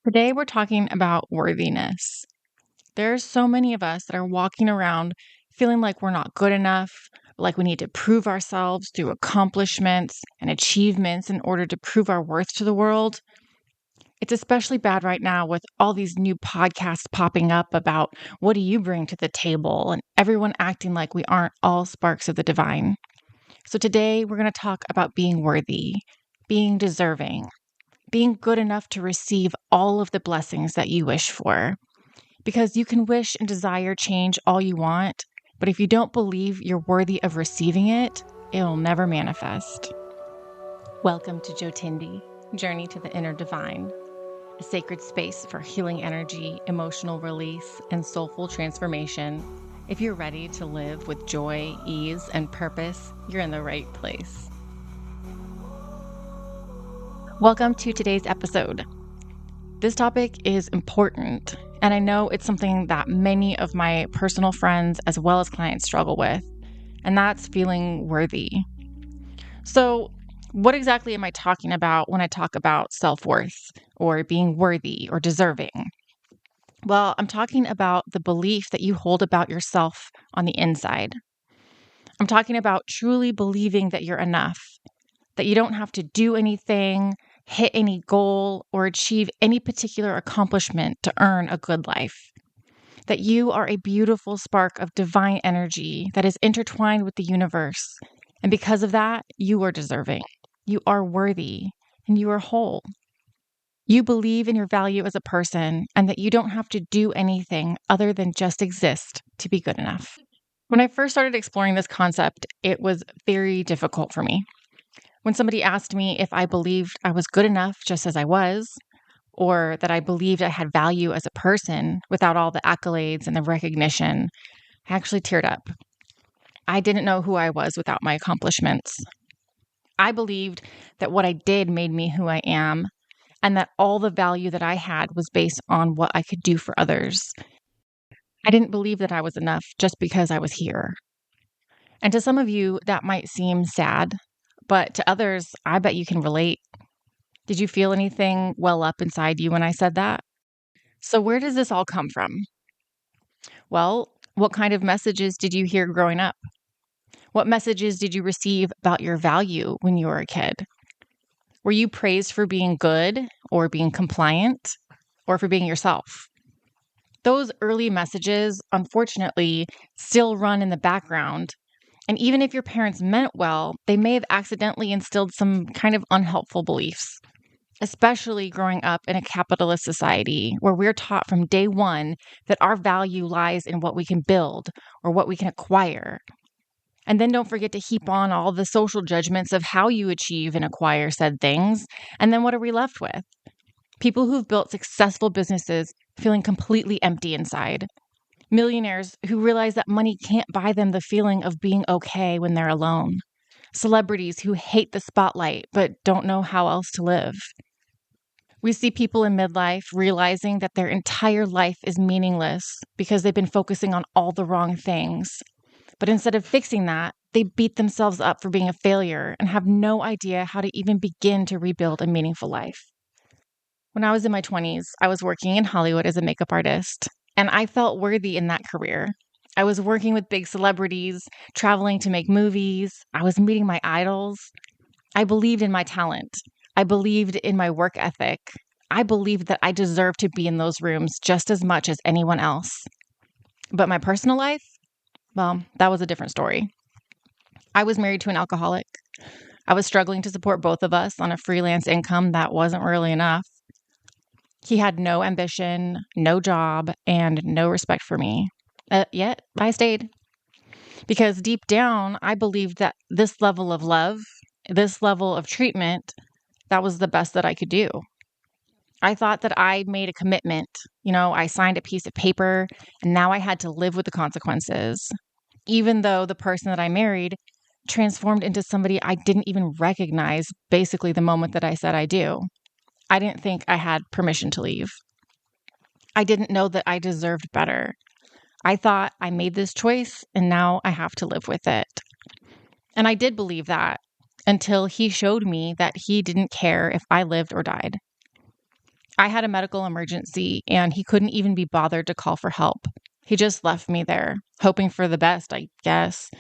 Today, we're talking about worthiness. There's so many of us that are walking around feeling like we're not good enough, like we need to prove ourselves through accomplishments and achievements in order to prove our worth to the world. It's especially bad right now with all these new podcasts popping up about what do you bring to the table and everyone acting like we aren't all sparks of the divine. So, today, we're going to talk about being worthy, being deserving, being good enough to receive all of the blessings that you wish for. Because you can wish and desire change all you want, but if you don't believe you're worthy of receiving it, it'll never manifest. Welcome to Jyotindi, Journey to the Inner Divine, a sacred space for healing energy, emotional release, and soulful transformation. If you're ready to live with joy, ease, and purpose, you're in the right place. Welcome to today's episode. This topic is important, and I know it's something that many of my personal friends as well as clients struggle with, and that's feeling worthy. So, what exactly am I talking about when I talk about self-worth or being worthy or deserving? Well, I'm talking about the belief that you hold about yourself on the inside. I'm talking about truly believing that you're enough, that you don't have to do anything, hit any goal, or achieve any particular accomplishment to earn a good life. That you are a beautiful spark of divine energy that is intertwined with the universe. And because of that, you are deserving, you are worthy, and you are whole. You believe in your value as a person and that you don't have to do anything other than just exist to be good enough. When I first started exploring this concept, it was very difficult for me. When somebody asked me if I believed I was good enough just as I was, or that I believed I had value as a person without all the accolades and the recognition, I actually teared up. I didn't know who I was without my accomplishments. I believed that what I did made me who I am, and that all the value that I had was based on what I could do for others. I didn't believe that I was enough just because I was here. And to some of you, that might seem sad, but to others, I bet you can relate. Did you feel anything well up inside you when I said that? So, where does this all come from? Well, what kind of messages did you hear growing up? What messages did you receive about your value when you were a kid? Were you praised for being good or being compliant or for being yourself? Those early messages, unfortunately, still run in the background. And even if your parents meant well, they may have accidentally instilled some kind of unhelpful beliefs, especially growing up in a capitalist society where we're taught from day one that our value lies in what we can build or what we can acquire. And then don't forget to heap on all the social judgments of how you achieve and acquire said things. And then what are we left with? People who've built successful businesses feeling completely empty inside. Millionaires who realize that money can't buy them the feeling of being okay when they're alone. Celebrities who hate the spotlight but don't know how else to live. We see people in midlife realizing that their entire life is meaningless because they've been focusing on all the wrong things. But instead of fixing that, they beat themselves up for being a failure and have no idea how to even begin to rebuild a meaningful life. When I was in my 20s, I was working in Hollywood as a makeup artist, and I felt worthy in that career. I was working with big celebrities, traveling to make movies. I was meeting my idols. I believed in my talent. I believed in my work ethic. I believed that I deserved to be in those rooms just as much as anyone else. But my personal life, well, that was a different story. I was married to an alcoholic. I was struggling to support both of us on a freelance income that wasn't really enough. He had no ambition, no job, and no respect for me. Yet I stayed because deep down, I believed that this level of love, this level of treatment, that was the best that I could do. I thought that I made a commitment. I signed a piece of paper and now I had to live with the consequences, even though the person that I married transformed into somebody I didn't even recognize basically the moment that I said I do. I didn't think I had permission to leave. I didn't know that I deserved better. I thought I made this choice and now I have to live with it. And I did believe that until he showed me that he didn't care if I lived or died. I had a medical emergency and he couldn't even be bothered to call for help. He just left me there, hoping for the best, I guess.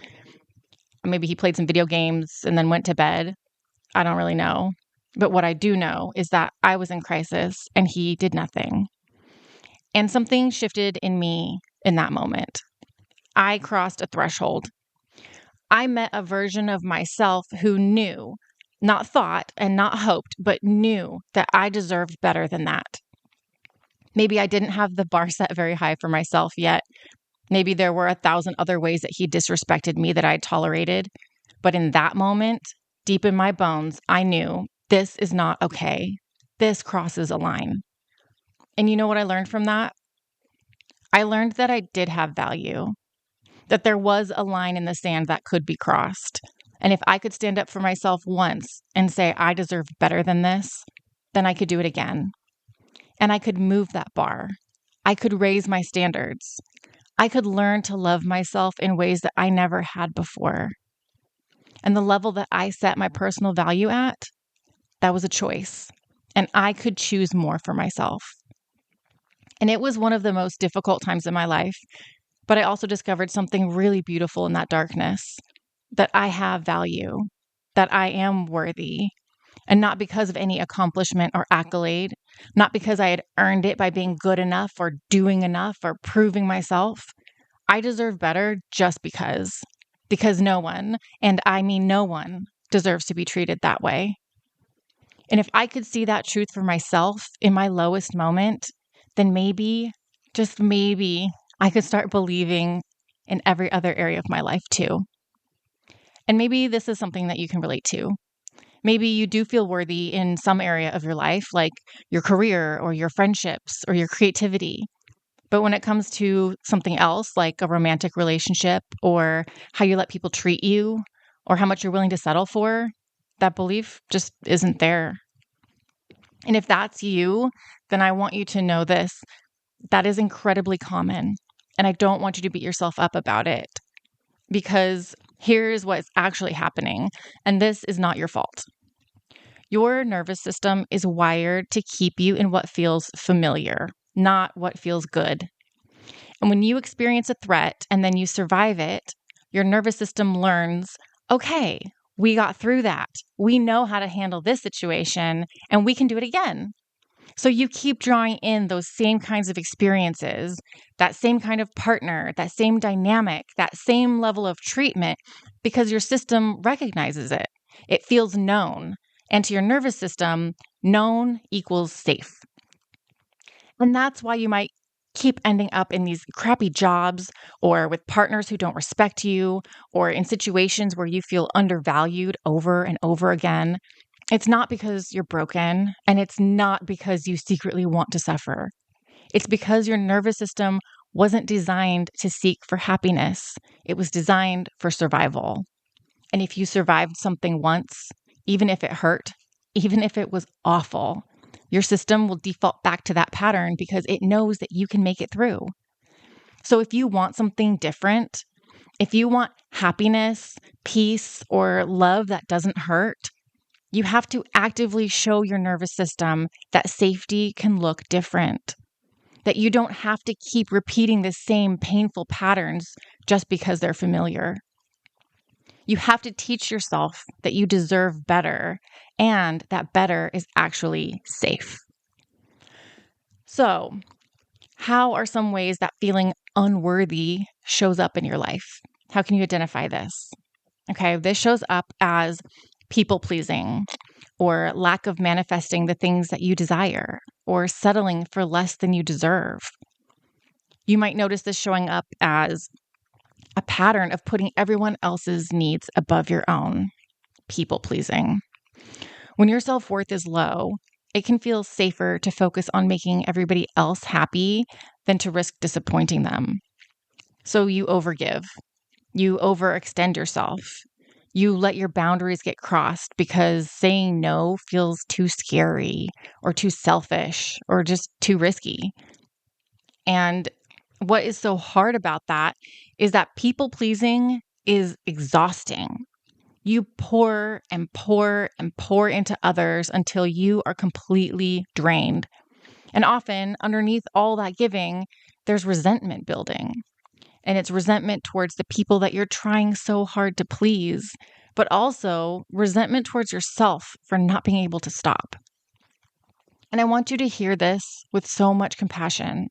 Maybe he played some video games and then went to bed. I don't really know. But what I do know is that I was in crisis and he did nothing. And something shifted in me in that moment. I crossed a threshold. I met a version of myself who knew, not thought and not hoped, but knew that I deserved better than that. Maybe I didn't have the bar set very high for myself yet. Maybe there were 1,000 other ways that he disrespected me that I tolerated. But in that moment, deep in my bones, I knew this is not okay. This crosses a line. And you know what I learned from that? I learned that I did have value, that there was a line in the sand that could be crossed. And if I could stand up for myself once and say, I deserve better than this, then I could do it again. And I could move that bar. I could raise my standards. I could learn to love myself in ways that I never had before. And the level that I set my personal value at, that was a choice. And I could choose more for myself. And it was one of the most difficult times in my life. But I also discovered something really beautiful in that darkness, that I have value, that I am worthy. And not because of any accomplishment or accolade, not because I had earned it by being good enough or doing enough or proving myself. I deserve better just because no one, and I mean no one, deserves to be treated that way. And if I could see that truth for myself in my lowest moment, then maybe, just maybe, I could start believing in every other area of my life too. And maybe this is something that you can relate to. Maybe you do feel worthy in some area of your life, like your career or your friendships or your creativity. But when it comes to something else, like a romantic relationship or how you let people treat you or how much you're willing to settle for, that belief just isn't there. And if that's you, then I want you to know this. That is incredibly common. And I don't want you to beat yourself up about it, because here's what's actually happening. And this is not your fault. Your nervous system is wired to keep you in what feels familiar, not what feels good. And when you experience a threat and then you survive it, your nervous system learns, okay, we got through that. We know how to handle this situation and we can do it again. So you keep drawing in those same kinds of experiences, that same kind of partner, that same dynamic, that same level of treatment, because your system recognizes it. It feels known. And to your nervous system, known equals safe. And that's why you might keep ending up in these crappy jobs or with partners who don't respect you or in situations where you feel undervalued over and over again. It's not because you're broken, and it's not because you secretly want to suffer. It's because your nervous system wasn't designed to seek for happiness. It was designed for survival. And if you survived something once, even if it hurt, even if it was awful, your system will default back to that pattern because it knows that you can make it through. So if you want something different, if you want happiness, peace, or love that doesn't hurt, you have to actively show your nervous system that safety can look different, that you don't have to keep repeating the same painful patterns just because they're familiar. You have to teach yourself that you deserve better and that better is actually safe. So, how are some ways that feeling unworthy shows up in your life? How can you identify this? Okay, this shows up as people pleasing, or lack of manifesting the things that you desire, or settling for less than you deserve. You might notice this showing up as a pattern of putting everyone else's needs above your own, people pleasing. When your self-worth is low, it can feel safer to focus on making everybody else happy than to risk disappointing them. So you overgive, you overextend yourself, you let your boundaries get crossed because saying no feels too scary or too selfish or just too risky. And what is so hard about that is that people pleasing is exhausting. You pour and pour and pour into others until you are completely drained. And often underneath all that giving, there's resentment building. And it's resentment towards the people that you're trying so hard to please, but also resentment towards yourself for not being able to stop. And I want you to hear this with so much compassion.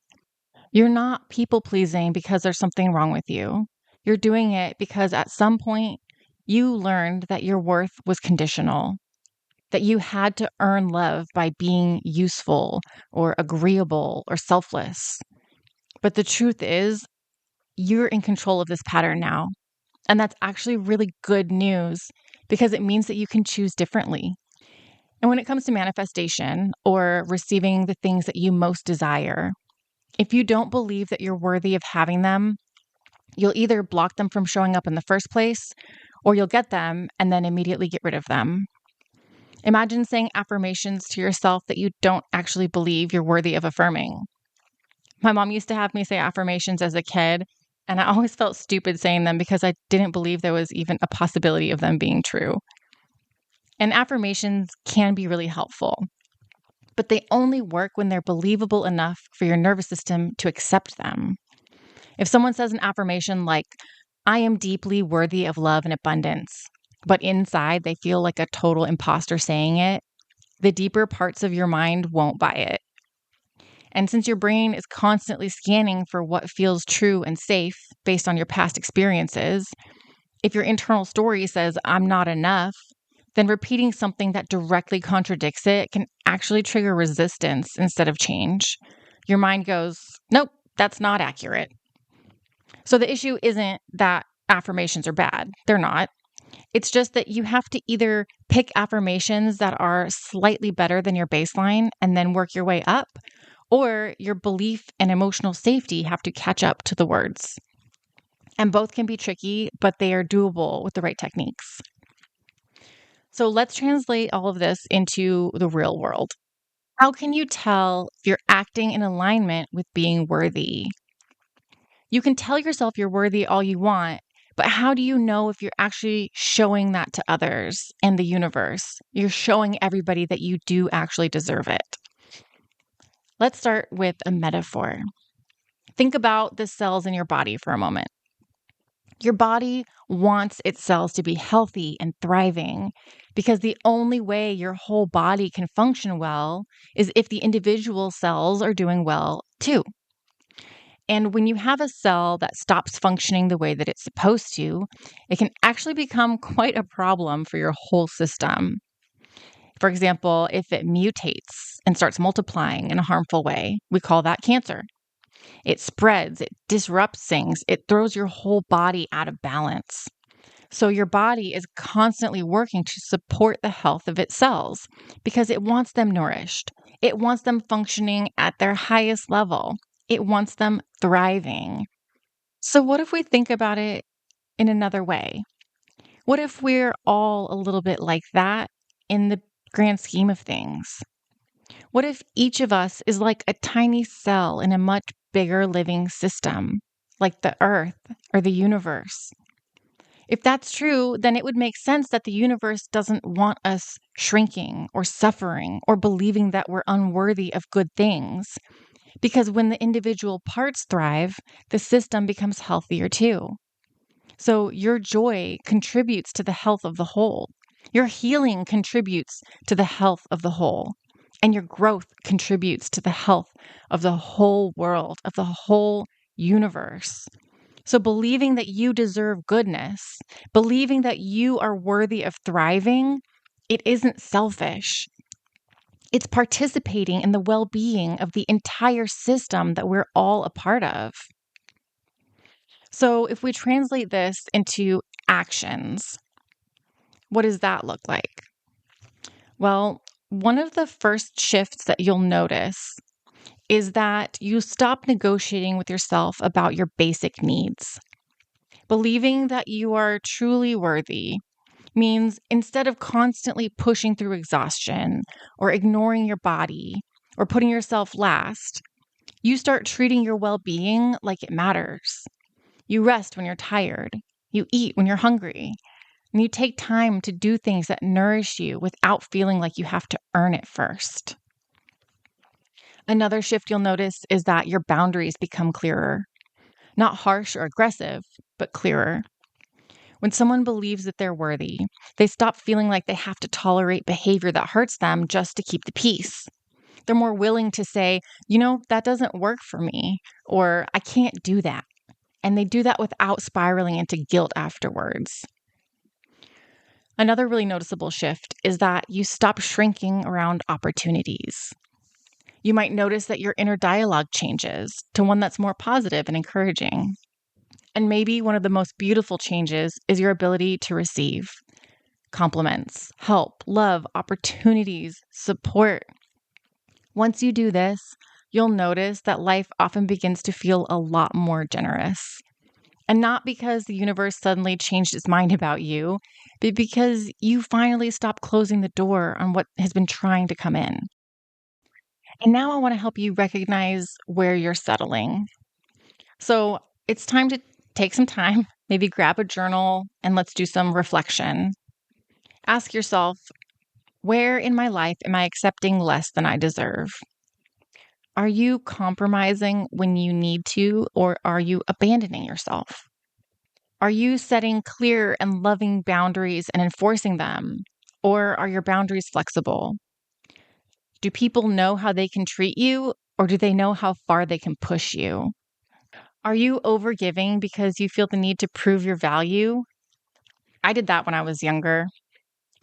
You're not people pleasing because there's something wrong with you. You're doing it because at some point you learned that your worth was conditional, that you had to earn love by being useful or agreeable or selfless. But the truth is, you're in control of this pattern now. And that's actually really good news because it means that you can choose differently. And when it comes to manifestation or receiving the things that you most desire, if you don't believe that you're worthy of having them, you'll either block them from showing up in the first place, or you'll get them and then immediately get rid of them. Imagine saying affirmations to yourself that you don't actually believe you're worthy of affirming. My mom used to have me say affirmations as a kid, and I always felt stupid saying them because I didn't believe there was even a possibility of them being true. And affirmations can be really helpful, but they only work when they're believable enough for your nervous system to accept them. If someone says an affirmation like, I am deeply worthy of love and abundance, but inside they feel like a total imposter saying it, the deeper parts of your mind won't buy it. And since your brain is constantly scanning for what feels true and safe based on your past experiences, if your internal story says, I'm not enough, then repeating something that directly contradicts it can actually trigger resistance instead of change. Your mind goes, nope, that's not accurate. So the issue isn't that affirmations are bad. They're not. It's just that you have to either pick affirmations that are slightly better than your baseline and then work your way up, or your belief and emotional safety have to catch up to the words. And both can be tricky, but they are doable with the right techniques. So let's translate all of this into the real world. How can you tell if you're acting in alignment with being worthy? You can tell yourself you're worthy all you want, but how do you know if you're actually showing that to others and the universe? You're showing everybody that you do actually deserve it. Let's start with a metaphor. Think about the cells in your body for a moment. Your body wants its cells to be healthy and thriving because the only way your whole body can function well is if the individual cells are doing well too. And when you have a cell that stops functioning the way that it's supposed to, it can actually become quite a problem for your whole system. For example, if it mutates and starts multiplying in a harmful way, we call that cancer. It spreads, it disrupts things, it throws your whole body out of balance. So your body is constantly working to support the health of its cells because it wants them nourished. It wants them functioning at their highest level. It wants them thriving. So what if we think about it in another way? What if we're all a little bit like that in the grand scheme of things? What if each of us is like a tiny cell in a much bigger living system, like the earth or the universe? If that's true, then it would make sense that the universe doesn't want us shrinking or suffering or believing that we're unworthy of good things. Because when the individual parts thrive, the system becomes healthier too. So your joy contributes to the health of the whole. Your healing contributes to the health of the whole. And your growth contributes to the health of the whole world, of the whole universe. So believing that you deserve goodness, believing that you are worthy of thriving, it isn't selfish. It's participating in the well-being of the entire system that we're all a part of. So if we translate this into actions, what does that look like? Well, one of the first shifts that you'll notice is that you stop negotiating with yourself about your basic needs. Believing that you are truly worthy means instead of constantly pushing through exhaustion or ignoring your body or putting yourself last, you start treating your well-being like it matters. You rest when you're tired. You eat when you're hungry. And you take time to do things that nourish you without feeling like you have to earn it first. Another shift you'll notice is that your boundaries become clearer, not harsh or aggressive, but clearer. When someone believes that they're worthy, they stop feeling like they have to tolerate behavior that hurts them just to keep the peace. They're more willing to say, that doesn't work for me, or I can't do that. And they do that without spiraling into guilt afterwards. Another really noticeable shift is that you stop shrinking around opportunities. You might notice that your inner dialogue changes to one that's more positive and encouraging. And maybe one of the most beautiful changes is your ability to receive compliments, help, love, opportunities, support. Once you do this, you'll notice that life often begins to feel a lot more generous. And not because the universe suddenly changed its mind about you, but because you finally stopped closing the door on what has been trying to come in. And now I want to help you recognize where you're settling. So it's time to take some time, maybe grab a journal, and let's do some reflection. Ask yourself, where in my life am I accepting less than I deserve? Are you compromising when you need to, or are you abandoning yourself? Are you setting clear and loving boundaries and enforcing them, or are your boundaries flexible? Do people know how they can treat you, or do they know how far they can push you? Are you overgiving because you feel the need to prove your value? I did that when I was younger.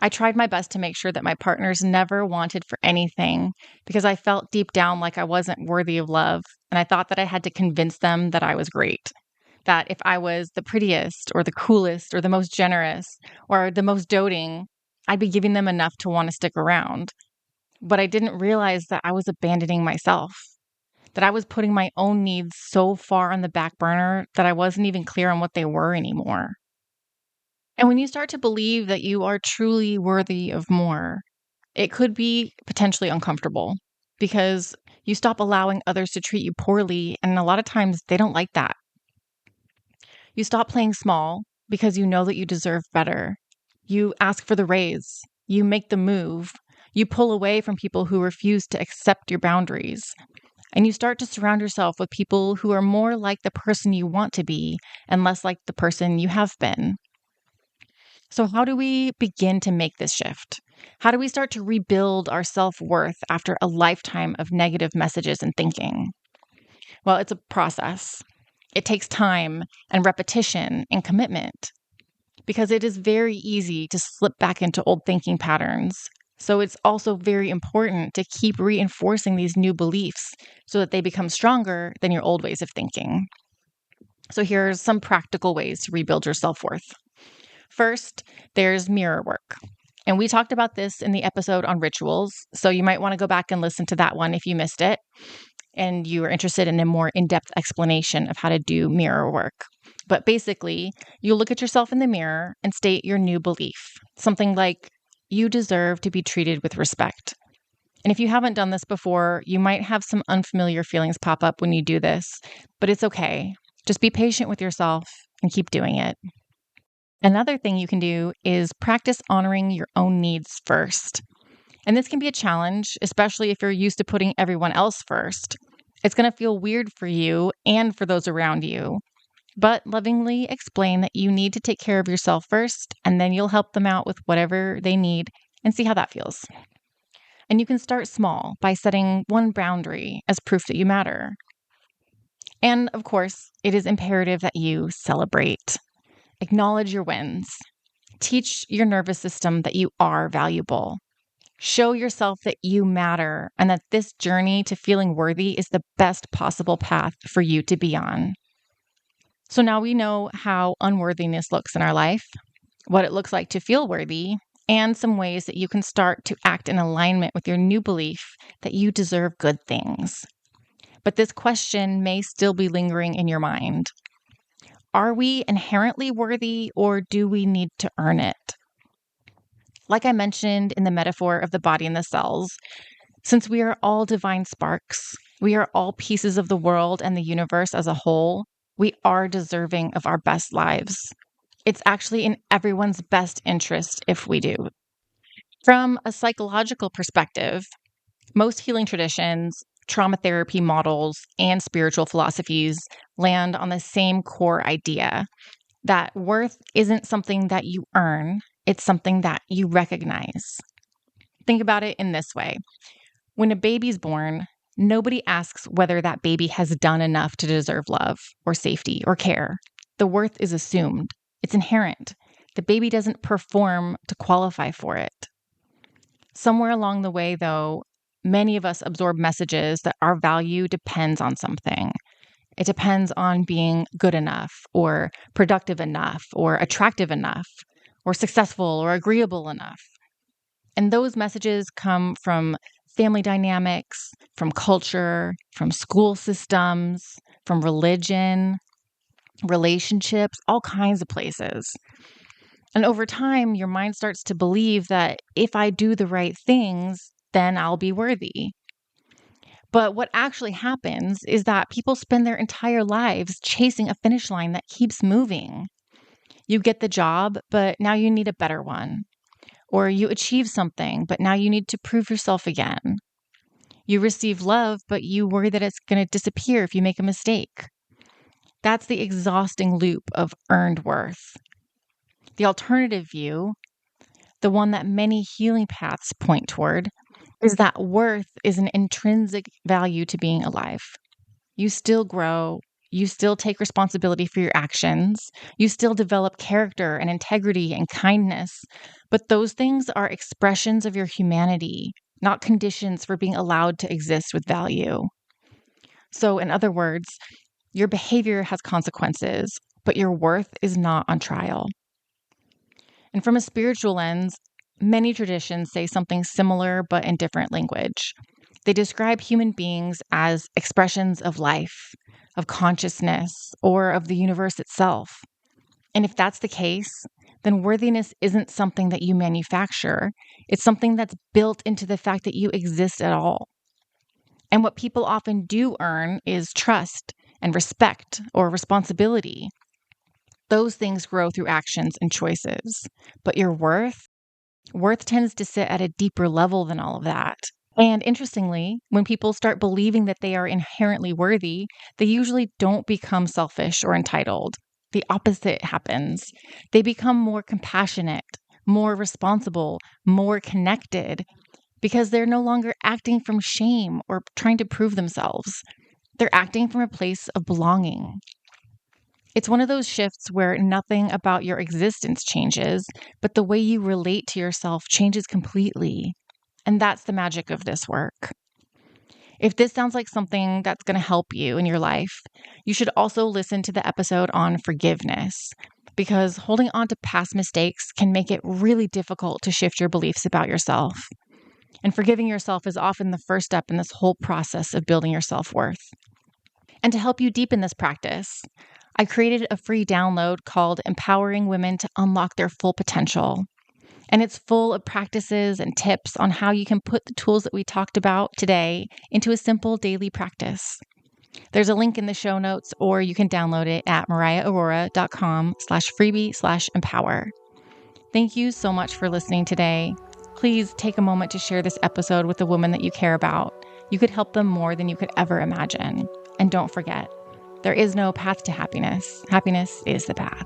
I tried my best to make sure that my partners never wanted for anything because I felt deep down like I wasn't worthy of love. And I thought that I had to convince them that I was great. That if I was the prettiest or the coolest or the most generous or the most doting, I'd be giving them enough to want to stick around. But I didn't realize that I was abandoning myself, that I was putting my own needs so far on the back burner that I wasn't even clear on what they were anymore. And when you start to believe that you are truly worthy of more, it could be potentially uncomfortable because you stop allowing others to treat you poorly. And a lot of times they don't like that. You stop playing small because you know that you deserve better. You ask for the raise. You make the move. You pull away from people who refuse to accept your boundaries. And you start to surround yourself with people who are more like the person you want to be and less like the person you have been. So, how do we begin to make this shift? How do we start to rebuild our self worth after a lifetime of negative messages and thinking? Well, it's a process. It takes time and repetition and commitment because it is very easy to slip back into old thinking patterns. So, it's also very important to keep reinforcing these new beliefs so that they become stronger than your old ways of thinking. So, here's some practical ways to rebuild your self worth. First, there's mirror work. And we talked about this in the episode on rituals. So you might want to go back and listen to that one if you missed it and you are interested in a more in depth explanation of how to do mirror work. But basically, you look at yourself in the mirror and state your new belief. Something like, you deserve to be treated with respect. And if you haven't done this before, you might have some unfamiliar feelings pop up when you do this, but it's okay. Just be patient with yourself and keep doing it. Another thing you can do is practice honoring your own needs first. And this can be a challenge, especially if you're used to putting everyone else first. It's going to feel weird for you and for those around you. But lovingly explain that you need to take care of yourself first, and then you'll help them out with whatever they need and see how that feels. And you can start small by setting one boundary as proof that you matter. And of course, it is imperative that you celebrate. Acknowledge your wins. Teach your nervous system that you are valuable. Show yourself that you matter and that this journey to feeling worthy is the best possible path for you to be on. So now we know how unworthiness looks in our life, what it looks like to feel worthy, and some ways that you can start to act in alignment with your new belief that you deserve good things. But this question may still be lingering in your mind. Are we inherently worthy, or do we need to earn it? Like I mentioned in the metaphor of the body and the cells, since we are all divine sparks, we are all pieces of the world and the universe as a whole, we are deserving of our best lives. It's actually in everyone's best interest if we do. From a psychological perspective, most healing traditions trauma therapy models, and spiritual philosophies land on the same core idea that worth isn't something that you earn, it's something that you recognize. Think about it in this way. When a baby's born, nobody asks whether that baby has done enough to deserve love or safety or care. The worth is assumed. It's inherent. The baby doesn't perform to qualify for it. Somewhere along the way, though, many of us absorb messages that our value depends on something. It depends on being good enough, or productive enough, or attractive enough, or successful or agreeable enough. And those messages come from family dynamics, from culture, from school systems, from religion, relationships, all kinds of places. And over time, your mind starts to believe that if I do the right things, then I'll be worthy. But what actually happens is that people spend their entire lives chasing a finish line that keeps moving. You get the job, but now you need a better one. Or you achieve something, but now you need to prove yourself again. You receive love, but you worry that it's going to disappear if you make a mistake. That's the exhausting loop of earned worth. The alternative view, the one that many healing paths point toward, is that worth is an intrinsic value to being alive. You still grow. You still take responsibility for your actions. You still develop character and integrity and kindness. But those things are expressions of your humanity, not conditions for being allowed to exist with value. So, in other words, your behavior has consequences, but your worth is not on trial. And from a spiritual lens, many traditions say something similar but in different language. They describe human beings as expressions of life, of consciousness, or of the universe itself. And if that's the case, then worthiness isn't something that you manufacture. It's something that's built into the fact that you exist at all. And what people often do earn is trust and respect or responsibility. Those things grow through actions and choices. But your worth tends to sit at a deeper level than all of that. And interestingly, when people start believing that they are inherently worthy, they usually don't become selfish or entitled. The opposite happens. They become more compassionate, more responsible, more connected, because they're no longer acting from shame or trying to prove themselves. They're acting from a place of belonging. It's one of those shifts where nothing about your existence changes, but the way you relate to yourself changes completely. And that's the magic of this work. If this sounds like something that's going to help you in your life, you should also listen to the episode on forgiveness, because holding on to past mistakes can make it really difficult to shift your beliefs about yourself. And forgiving yourself is often the first step in this whole process of building your self-worth. And to help you deepen this practice, I created a free download called Empowering Women to Unlock Their Full Potential. And it's full of practices and tips on how you can put the tools that we talked about today into a simple daily practice. There's a link in the show notes, or you can download it at mariaaurora.com/freebie/empower. Thank you so much for listening today. Please take a moment to share this episode with a woman that you care about. You could help them more than you could ever imagine. And don't forget, there is no path to happiness. Happiness is the path.